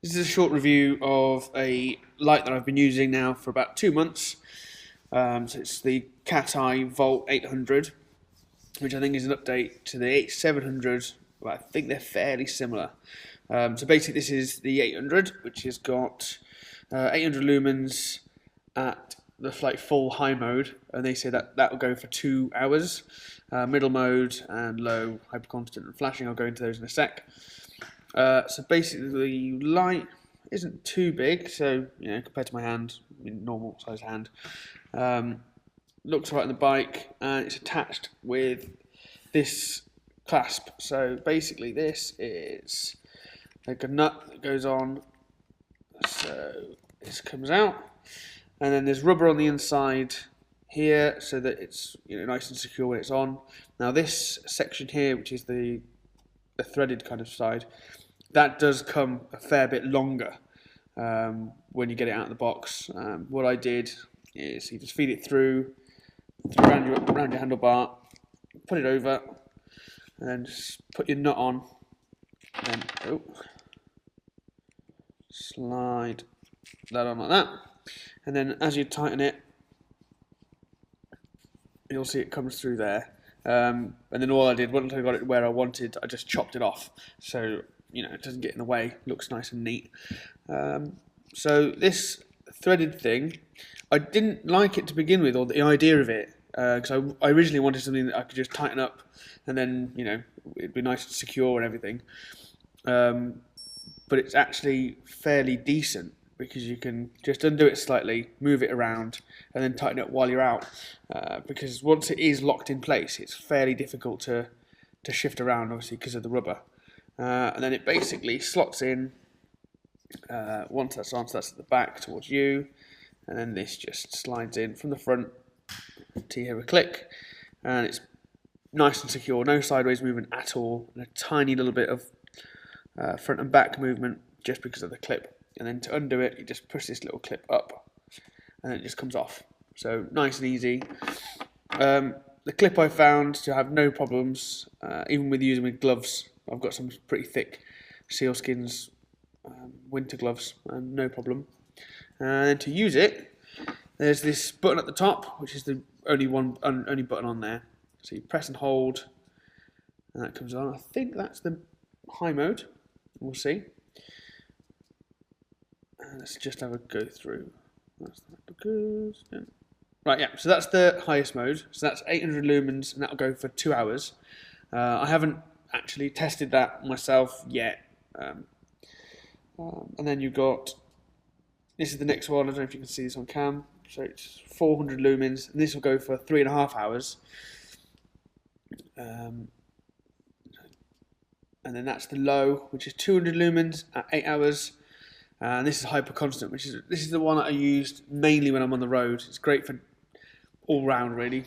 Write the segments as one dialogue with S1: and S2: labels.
S1: This is a short review of a light that I've been using now for about 2 months. So it's the Cateye Volt 800, which I think is an update to the 700. Well, I think they're fairly similar. So basically this is the 800, which has got 800 lumens at the full high mode, and they say that will go for 2 hours. Middle mode and low, hyper constant and flashing, I'll go into those in a sec. So basically the light isn't too big, so compared to my hand, normal size hand. Looks right on the bike, and it's attached with this clasp. So basically this is like a nut that goes on, so this comes out, and then there's rubber on the inside here so that it's nice and secure when it's on. Now this section here, which is the threaded kind of side, that does come a fair bit longer when you get it out of the box. What I did is you just feed it through around your handlebar, put it over, and then just put your nut on, and then slide that on like that, and then as you tighten it, you'll see it comes through there. And then all I did, once I got it where I wanted, I just chopped it off, so it doesn't get in the way, looks nice and neat. So this threaded thing, I didn't like it to begin with, or the idea of it, because I originally wanted something that I could just tighten up, and then it'd be nice and secure and everything. But it's actually fairly decent, because you can just undo it slightly, move it around, and then tighten it while you're out. Because once it is locked in place, it's fairly difficult to shift around, obviously because of the rubber. And then it basically slots in. Once that's on, so that's at the back towards you, and then this just slides in from the front to hear a click, and it's nice and secure, no sideways movement at all, and a tiny little bit of front and back movement just because of the clip. And then to undo it, you just push this little clip up, and then it just comes off. So nice and easy. The clip I found to have no problems, even with using with gloves. I've got some pretty thick sealskins winter gloves, and no problem. And then to use it, there's this button at the top, which is the only button on there. So you press and hold, and that comes on. I think that's the high mode. We'll see. And let's just have a go through. That's not good. Right, yeah. So that's the highest mode. So that's 800 lumens, and that'll go for 2 hours. I haven't actually tested that myself yet. And then you've got, this is the next one, I don't know if you can see this on cam, so it's 400 lumens, and this will go for 3.5 hours. And then that's the low, which is 200 lumens at 8 hours. And this is hyper constant, this is the one that I used mainly when I'm on the road. It's great for all round really,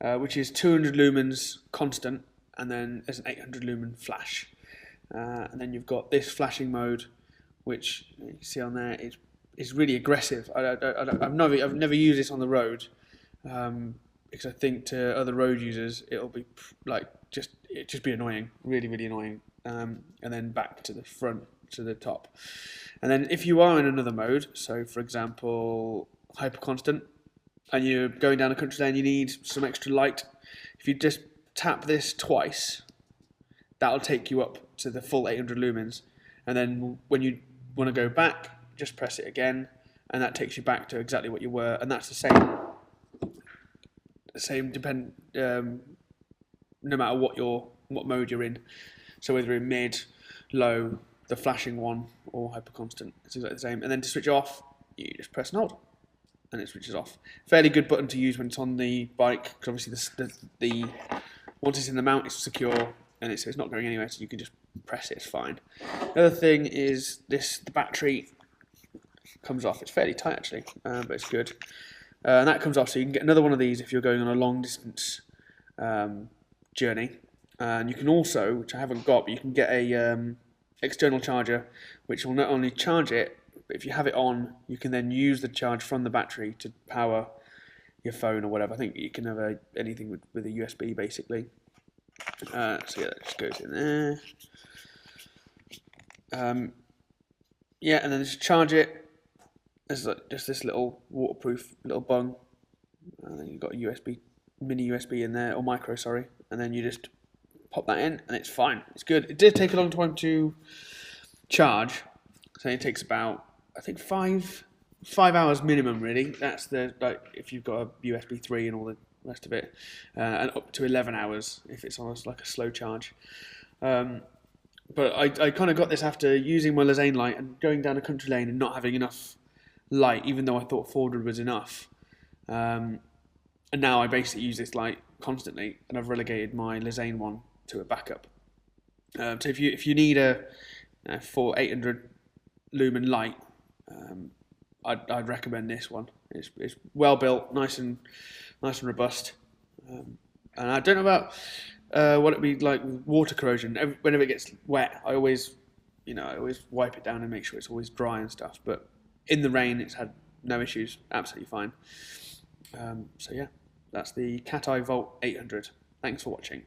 S1: which is 200 lumens constant, and then there's an 800 lumen flash. And then you've got this flashing mode, which you see on there is really aggressive. I've never used this on the road, because I think to other road users it'll be just be annoying, really annoying. And then back to the front to the top. And then if you are in another mode, so for example hyper constant, and you're going down a country lane, you need some extra light, if you just tap this twice, that'll take you up to the full 800 lumens, and then when you want to go back, just press it again, and that takes you back to exactly what you were, and that's the same no matter what mode you're in. So whether in mid, low, the flashing one, or hyper constant, it's exactly the same. And then to switch off, you just press and hold, and it switches off. Fairly good button to use when it's on the bike, because obviously the once it's in the mount, it's secure, and it's not going anywhere, so you can just press it, it's fine. The other thing is the battery comes off. It's fairly tight actually, but it's good. And that comes off, so you can get another one of these if you're going on a long distance journey. And you can also, which I haven't got, but you can get a external charger, which will not only charge it, but if you have it on, you can then use the charge from the battery to power your phone or whatever. I think you can have anything with a USB basically. So yeah, that just goes in there. Yeah, and then just charge it. There's like just this little waterproof little bung, and then you've got a USB, mini USB in there, or micro, sorry, and then you just pop that in, and it's fine. It's good. It did take a long time to charge, so it takes about, I think, five hours minimum. Really, that's the, like, if you've got a USB 3 and all the rest of it, and up to 11 hours if it's on like a slow charge. But I kind of got this after using my Lezane light and going down a country lane and not having enough light, even though I thought 400 was enough. And now I basically use this light constantly, and I've relegated my Lezane one to a backup. So if you need a for 800 lumen light, I'd recommend this one. It's well built, nice and robust. And I don't know about what it'd be like with water corrosion. Whenever it gets wet, I always wipe it down and make sure it's always dry and stuff. But in the rain, it's had no issues, absolutely fine. So yeah, that's the Cateye Volt 800. Thanks for watching.